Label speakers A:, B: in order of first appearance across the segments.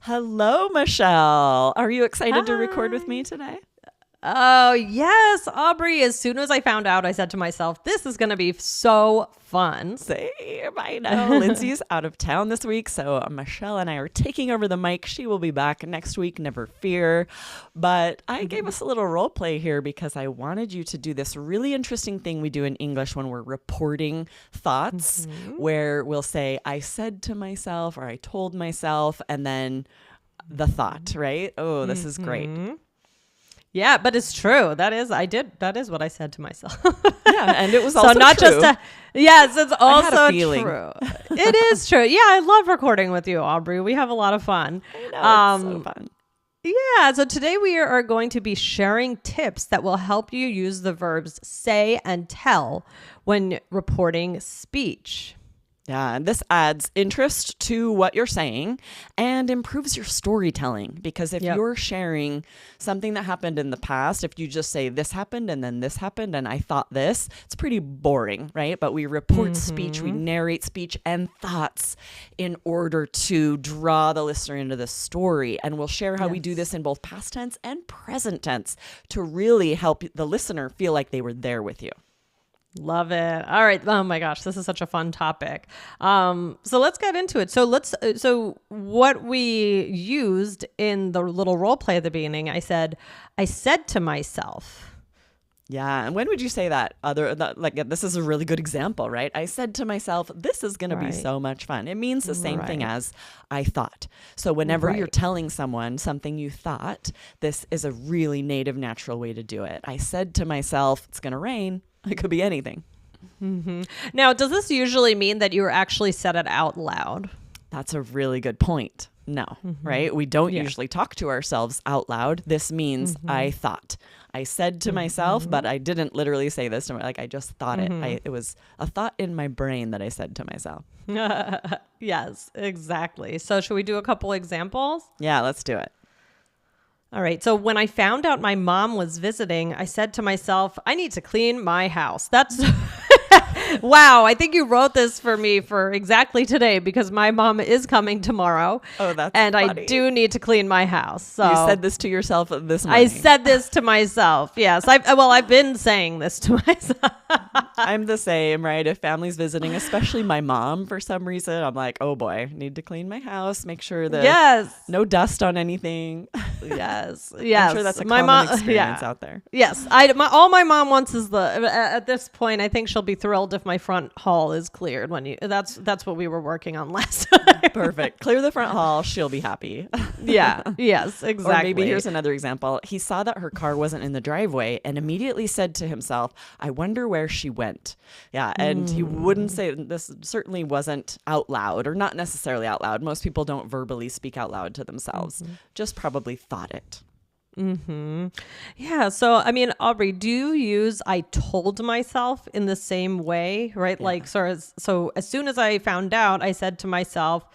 A: Hello, Michelle. Are you excited to record with
B: Hi.
A: me today?
B: Oh, yes, Aubrey. As soon as I found out, I said to myself, this is going to be so fun.
A: Same, I know. Lindsay's out of town this week, so Michelle and I are taking over the mic. She will be back next week, never fear. But I gave us a little role play here because I wanted you to do this really interesting thing we do in English when we're reporting thoughts, where we'll say, I said to myself, or I told myself, and then the thought, right? Oh, this is great.
B: Yeah, but it's true. That is what I said to myself.
A: Yeah, and it was also
B: so not
A: true.
B: Yes, it's also
A: had a feeling.
B: true. It is true. Yeah, I love recording with you, Aubrey. We have a lot of fun.
A: I know, it's so fun.
B: Yeah, so today we are going to be sharing tips that will help you use the verbs say and tell when reporting speech.
A: Yeah, and this adds interest to what you're saying and improves your storytelling, because if you're sharing something that happened in the past, if you just say this happened and then this happened and I thought this, it's pretty boring, right? But we report speech, we narrate speech and thoughts in order to draw the listener into the story. And we'll share how we do this in both past tense and present tense to really help the listener feel like they were there with you.
B: Love it. All right. Oh my gosh, this is such a fun topic. So let's get into it. So what we used in the little role play at the beginning, I said to myself.
A: Yeah. And when would you say that? This is a really good example, right? I said to myself, this is going to be so much fun. It means the same thing as I thought. So whenever you're telling someone something you thought, this is a really native, natural way to do it. I said to myself, it's going to rain. It could be anything.
B: Now, does this usually mean that you actually said it out loud?
A: That's a really good point. No, right? We don't usually talk to ourselves out loud. This means I thought. I said to myself, but I didn't literally say this to me. Like I just thought it. It was a thought in my brain that I said to myself.
B: Yes, exactly. So should we do a couple examples?
A: Yeah, let's do it.
B: All right. So when I found out my mom was visiting, I said to myself, I need to clean my house. That's wow. I think you wrote this for me for exactly today because my mom is coming tomorrow.
A: Oh, that's
B: and
A: funny.
B: I do need to clean my house. So
A: You said this to yourself this morning.
B: I said this to myself. Yes. I've been saying this to myself.
A: I'm the same, right? If family's visiting, especially my mom, for some reason, I'm like, oh boy, need to clean my house, make sure that no dust on anything.
B: Yes.
A: I'm sure that's a common experience out there.
B: Yes. All my mom wants is at this point, I think she'll be thrilled if my front hall is cleared that's what we were working on last time.
A: Perfect. Clear the front hall. She'll be happy.
B: Yeah. Yes, exactly.
A: Or maybe here's another example. He saw that her car wasn't in the driveway and immediately said to himself, I wonder where she went. Yeah. And he wouldn't say, this certainly wasn't out loud, or not necessarily out loud. Most people don't verbally speak out loud to themselves, just probably thought it.
B: Yeah. So, I mean, Aubrey, do you use I told myself in the same way, right?
A: Yeah.
B: Like, so as soon as I found out, I said to myself,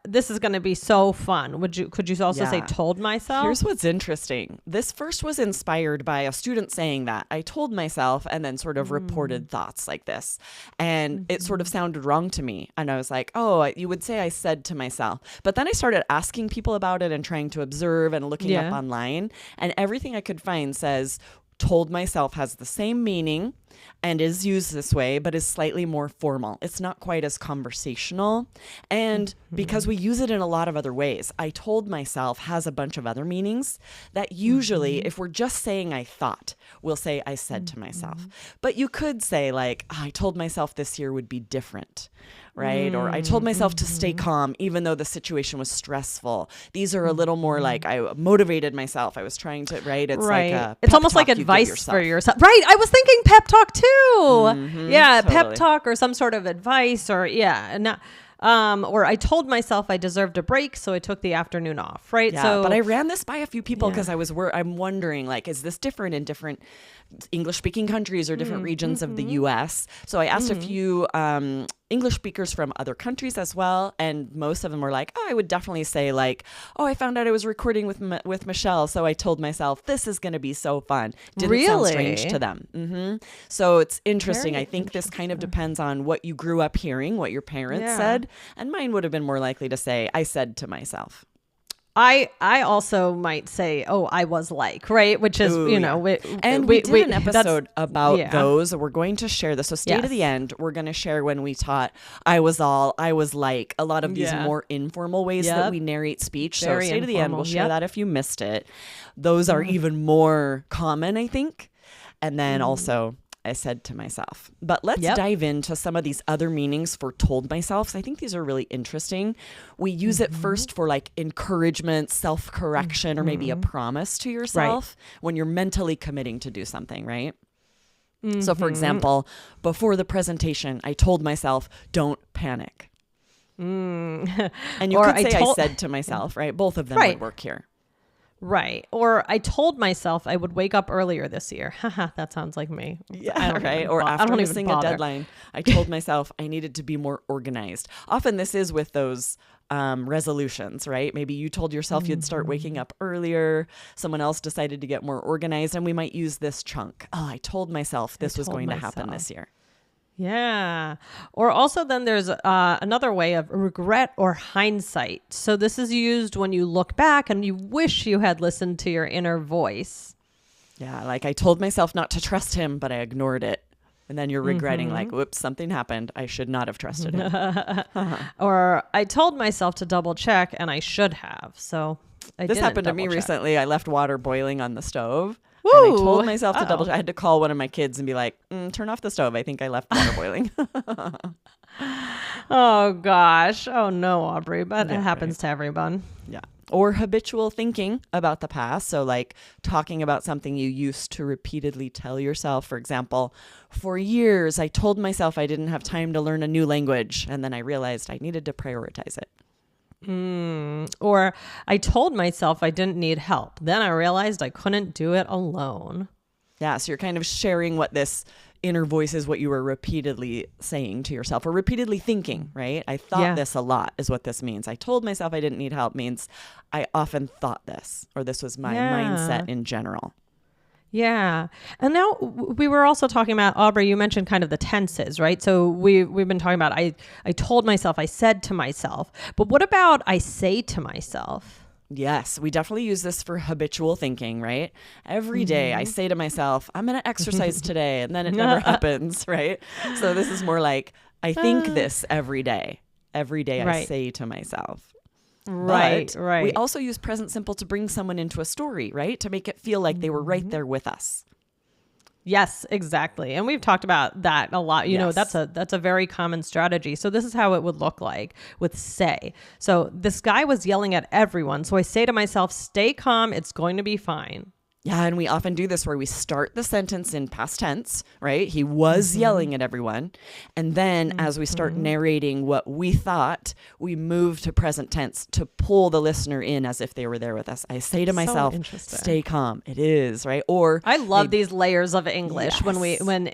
B: this is going to be so fun. Could you also say told myself?
A: Here's what's interesting. This first was inspired by a student saying that I told myself, and then sort of reported thoughts like this. And it sort of sounded wrong to me. And I was like, oh, you would say I said to myself. But then I started asking people about it and trying to observe and looking up online. And everything I could find says told myself has the same meaning and is used this way, but is slightly more formal. It's not quite as conversational. And because we use it in a lot of other ways, I told myself has a bunch of other meanings that usually, if we're just saying I thought, we'll say I said to myself. But you could say like, I told myself this year would be different, right? Or I told myself to stay calm, even though the situation was stressful. These are a little more like I motivated myself. I was trying to, right? It's like
B: it's almost like advice for yourself. Right. I was thinking pep talk too. Yeah. Totally. Pep talk or some sort of advice or or I told myself I deserved a break, so I took the afternoon off. Right.
A: Yeah, so, but I ran this by a few people because I'm wondering, like, is this different in different English speaking countries or different regions of the US? So I asked a few English speakers from other countries as well. And most of them were like, oh, I would definitely say like, oh, I found out I was recording with Michelle. So I told myself, this is going to be so fun. Didn't sound strange to them. So it's interesting. I think this kind of depends on what you grew up hearing, what your parents said. And mine would have been more likely to say, I said to myself.
B: I also might say, oh, I was like, right? Which is, we did
A: an episode about those. We're going to share this. So stay to the end. We're going to share when we taught I was like, a lot of these more informal ways that we narrate speech.
B: Very
A: so stay to the end. We'll share that if you missed it. Those are even more common, I think. And then also, I said to myself. But let's dive into some of these other meanings for told myself. I think these are really interesting. We use it first for like encouragement, self-correction, or maybe a promise to yourself when you're mentally committing to do something, right? So for example, before the presentation, I told myself, don't panic. And you could say I said to myself, right? Both of them would work here.
B: Right. Or I told myself I would wake up earlier this year. Haha, that sounds like me.
A: Yeah, right. Or after missing a deadline, I told myself I needed to be more organized. Often this is with those resolutions, right? Maybe you told yourself you'd start waking up earlier. Someone else decided to get more organized, and we might use this chunk. Oh, I told myself this was going to happen this year.
B: Yeah. Or also then there's another way of regret or hindsight. So this is used when you look back and you wish you had listened to your inner voice.
A: Yeah. Like I told myself not to trust him, but I ignored it. And then you're regretting like, whoops, something happened. I should not have trusted him.
B: Or I told myself to double check and I should have. So
A: this happened to me recently. I left water boiling on the stove. Woo! And I told myself to double check. I had to call one of my kids and be like, turn off the stove. I think I left water boiling.
B: Oh, gosh. Oh, no, Aubrey. But it happens to everyone.
A: Yeah. Or habitual thinking about the past. So like talking about something you used to repeatedly tell yourself. For example, for years, I told myself I didn't have time to learn a new language. And then I realized I needed to prioritize it.
B: Or I told myself I didn't need help. Then I realized I couldn't do it alone.
A: Yeah. So you're kind of sharing what this inner voice is, what you were repeatedly saying to yourself or repeatedly thinking, right? I thought this a lot is what this means. I told myself I didn't need help means I often thought this, or this was my mindset in general.
B: Yeah. And now we were also talking about, Aubrey, you mentioned kind of the tenses, right? So we've been talking about, I told myself, I said to myself, but what about I say to myself?
A: Yes, we definitely use this for habitual thinking, right? Every day I say to myself, I'm going to exercise today, and then it never happens, right? So this is more like, I think this every day. Every day I say to myself.
B: Right.
A: We also use present simple to bring someone into a story, right? To make it feel like they were right there with us.
B: Yes, exactly. And we've talked about that a lot. You know, that's a very common strategy. So this is how it would look like with say. So this guy was yelling at everyone. So I say to myself, stay calm. It's going to be fine.
A: Yeah, and we often do this where we start the sentence in past tense, right? He was yelling at everyone. And then as we start narrating what we thought, we move to present tense to pull the listener in as if they were there with us. I say to myself, stay calm. It is, right? Or
B: I love these layers of English when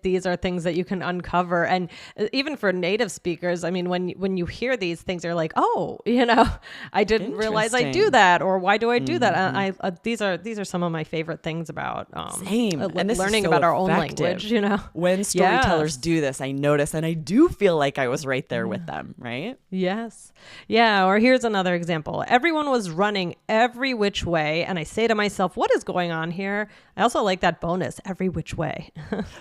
B: these are things that you can uncover. And even for native speakers, I mean, when you hear these things, you're like, oh, you know, I didn't realize I do that. Or why do I do that? And these are some of my favorite things about
A: and this
B: learning
A: is so
B: about our own
A: effective.
B: language, you know.
A: When storytellers do this, I notice and I do feel like I was right there with them, right?
B: Yes. Yeah. Or here's another example. Everyone was running every which way. And I say to myself, what is going on here? I also like that bonus, every which way.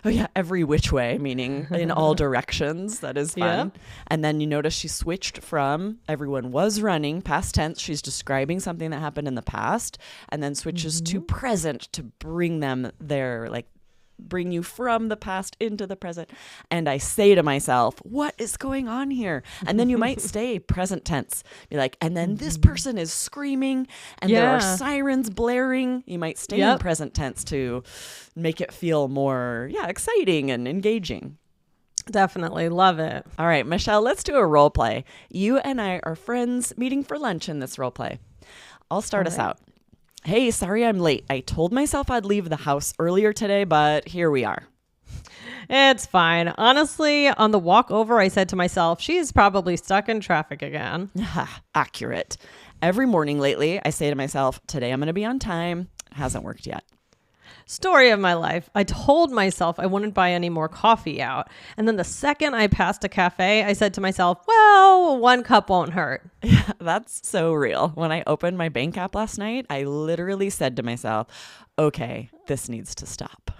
A: Oh yeah. Every which way, meaning in all directions. That is fun. Yeah. And then you notice she switched from everyone was running, past tense. She's describing something that happened in the past, and then switches to present to bring them there, like bring you from the past into the present. And I say to myself, what is going on here? And then you might stay present tense, be like, and then this person is screaming and there are sirens blaring. You might stay in present tense to make it feel more exciting and engaging.
B: Definitely love it.
A: All right, Michelle, let's do a role play. You and I are friends meeting for lunch in this role play. I'll start us out. Hey, sorry I'm late. I told myself I'd leave the house earlier today, but here we are.
B: It's fine. Honestly, on the walk over, I said to myself, she's probably stuck in traffic again.
A: Accurate. Every morning lately, I say to myself, today I'm going to be on time. It hasn't worked yet.
B: Story of my life. I told myself I wouldn't buy any more coffee out. And then the second I passed a cafe, I said to myself, well, 1 cup won't hurt.
A: Yeah, that's so real. When I opened my bank app last night, I literally said to myself, okay, this needs to stop.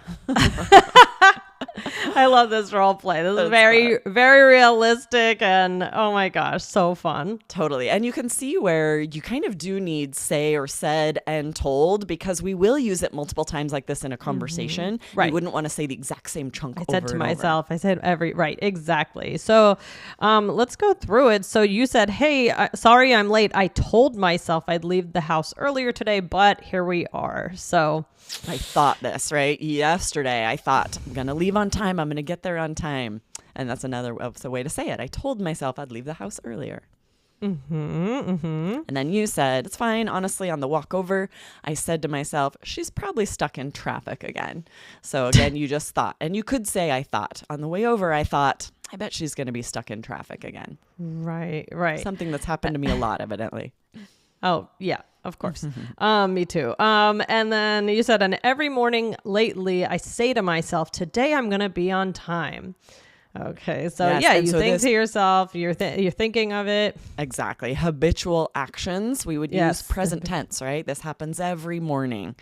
B: I love this role play. This is very, very realistic and oh my gosh, so fun.
A: Totally. And you can see where you kind of do need say or said and told, because we will use it multiple times like this in a conversation.
B: Right.
A: You wouldn't want to say the exact same chunk over
B: I said to
A: and
B: myself, I said right, exactly. So let's go through it. So you said, hey, sorry I'm late. I told myself I'd leave the house earlier today, but here we are. So
A: I thought this, right? Yesterday, I thought I'm going to leave on time. I'm going to get there on time. And that's another way to say it. I told myself I'd leave the house earlier. And then you said, it's fine. Honestly, on the walk over, I said to myself, she's probably stuck in traffic again. So again, you just thought. And you could say, I thought. On the way over, I thought, I bet she's going to be stuck in traffic again.
B: Right.
A: Something that's happened to me a lot, evidently.
B: Oh, yeah, of course. Me too. And then you said, and every morning lately, I say to myself, today I'm going to be on time. Okay. So yes, you think to yourself, you're thinking of it.
A: Exactly. Habitual actions. We would use present tense, right? This happens every morning.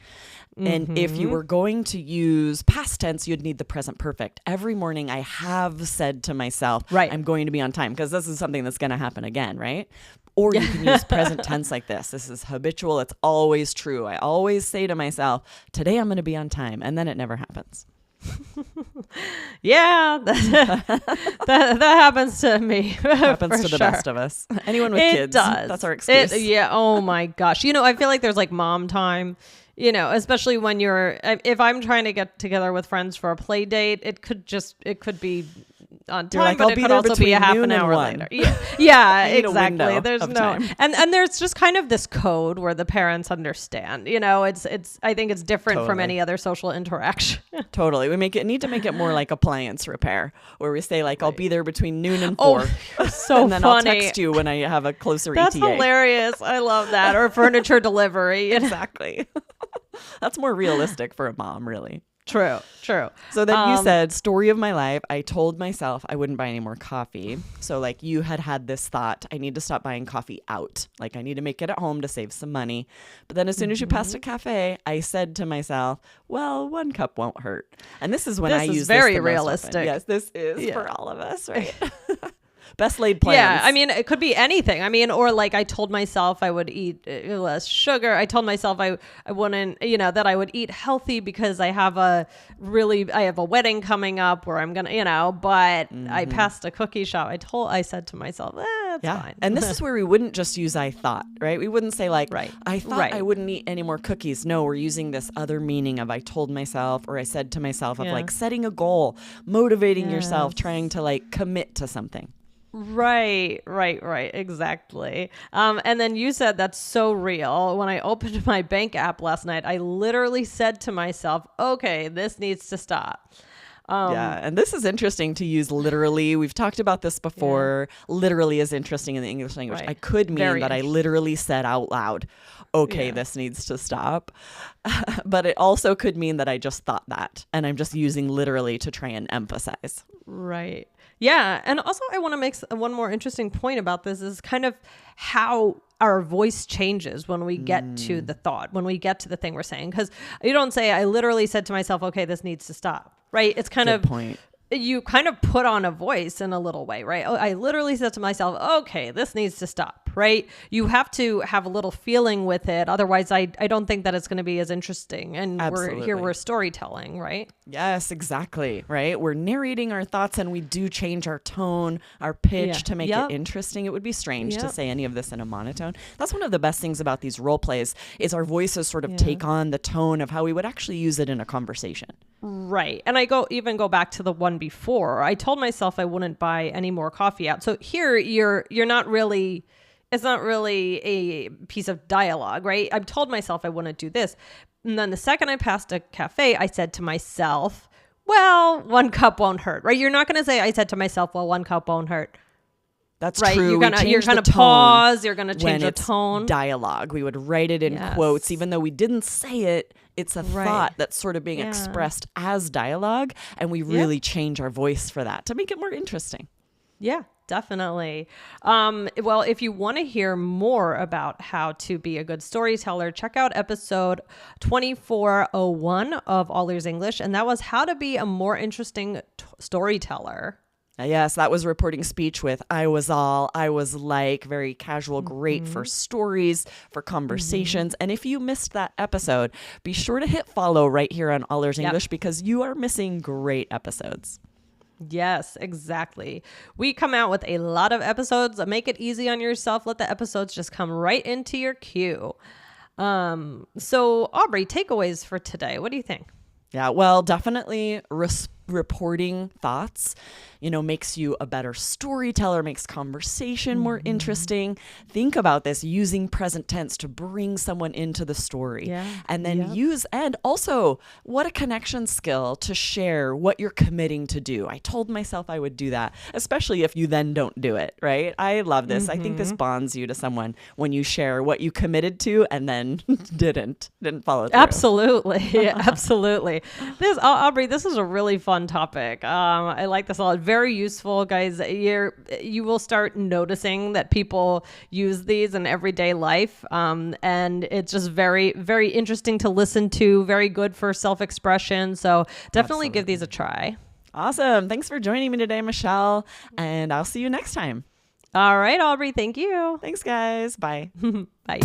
A: And if you were going to use past tense, you'd need the present perfect. Every morning I have said to myself, I'm going to be on time, because this is something that's going to happen again, right? Or you can use present tense like this. This is habitual. It's always true. I always say to myself, today I'm going to be on time. And then it never happens.
B: Yeah, that happens to me.
A: Happens to the best of us. Anyone with kids.
B: Does.
A: That's our excuse.
B: Oh my gosh. I feel like there's like mom time, especially when if I'm trying to get together with friends for a play date, it could be on time,
A: like,
B: but it could also be a half an hour later. Yeah, exactly. There's no, and there's just kind of this code where the parents understand, it's, I think it's different from any other social interaction.
A: Totally. We need to make it more like appliance repair, where we say like, I'll be there between noon and 4.
B: So
A: and then
B: funny.
A: I'll text you when I have a closer
B: That's
A: ETA.
B: hilarious. I love that. Or furniture delivery.
A: Exactly. That's more realistic for a mom, really.
B: True.
A: So then you said, story of my life, I told myself I wouldn't buy any more coffee. So like you had this thought, I need to stop buying coffee out. Like I need to make it at home to save some money. But then as soon as you passed a cafe, I said to myself, well, 1 cup won't hurt. And this is when I use this
B: very
A: the most
B: realistic.
A: often. Yes, this is for all of us, right? Best laid plans.
B: Yeah, I mean, it could be anything. I mean, or like I told myself I would eat less sugar. I told myself I wouldn't, that I would eat healthy because I have a wedding coming up where I'm going to, but I passed a cookie shop. I said to myself, it's fine.
A: And this is where we wouldn't just use I thought, right? We wouldn't say like, I thought I wouldn't eat any more cookies. No, we're using this other meaning of I told myself, or I said to myself, of like setting a goal, motivating yourself, trying to like commit to something.
B: Right. Exactly. And then you said that's so real. When I opened my bank app last night, I literally said to myself, okay, this needs to stop.
A: And this is interesting to use literally. We've talked about this before. Literally is interesting in the English language. I could mean that I literally said out loud, okay, this needs to stop. But it also could mean that I just thought that, and I'm just using literally to try and emphasize.
B: Right. Yeah. And also I want to make one more interesting point about this is kind of how our voice changes when we get to the thought, when we get to the thing we're saying. Because you don't say, I literally said to myself, okay, this needs to stop. Right. It's kind of
A: point.
B: You kind of put on a voice in a little way, right? I literally said to myself, okay, this needs to stop, right? You have to have a little feeling with it. Otherwise, I don't think that it's going to be as interesting. And we're storytelling, right?
A: Yes, exactly. Right. We're narrating our thoughts and we do change our tone, our pitch to make it interesting. It would be strange to say any of this in a monotone. That's one of the best things about these role plays is our voices sort of take on the tone of how we would actually use it in a conversation.
B: Right. And I go back to the one before. I told myself I wouldn't buy any more coffee out. So here you're not really, it's not really a piece of dialogue, right? I've told myself I wouldn't do this. And then the second I passed a cafe, I said to myself, well, 1 cup won't hurt, right? You're not going to say, I said to myself, well, 1 cup won't hurt.
A: That's
B: right.
A: true.
B: You're gonna pause. You're gonna change the tone.
A: Dialogue. We would write it in quotes, even though we didn't say it. It's a thought that's sort of being expressed as dialogue, and we really change our voice for that to make it more interesting.
B: Yeah, definitely. Well, if you want to hear more about how to be a good storyteller, check out episode 2401 of All Ears English, and that was how to be a more interesting storyteller.
A: Yes, that was reporting speech with I was like, very casual, great for stories, for conversations. And if you missed that episode, be sure to hit follow right here on All Ears English because you are missing great episodes.
B: Yes, exactly. We come out with a lot of episodes. Make it easy on yourself. Let the episodes just come right into your queue. So Aubrey, takeaways for today. What do you think?
A: Yeah, well, definitely reporting thoughts, makes you a better storyteller, makes conversation more interesting. Think about this, using present tense to bring someone into the story. And then and also what a connection skill to share what you're committing to do. I told myself I would do that, especially if you then don't do it, right? I love this. I think this bonds you to someone when you share what you committed to and then didn't follow through.
B: Absolutely. Absolutely. Aubrey, this is a really fun topic. I like this a lot. Very useful, guys. You will start noticing that people use these in everyday life. And it's just very, very interesting to listen to. Very good for self-expression. So definitely give these a try.
A: Awesome. Thanks for joining me today, Michelle. And I'll see you next time.
B: All right, Aubrey. Thank you.
A: Thanks, guys. Bye.
B: Bye.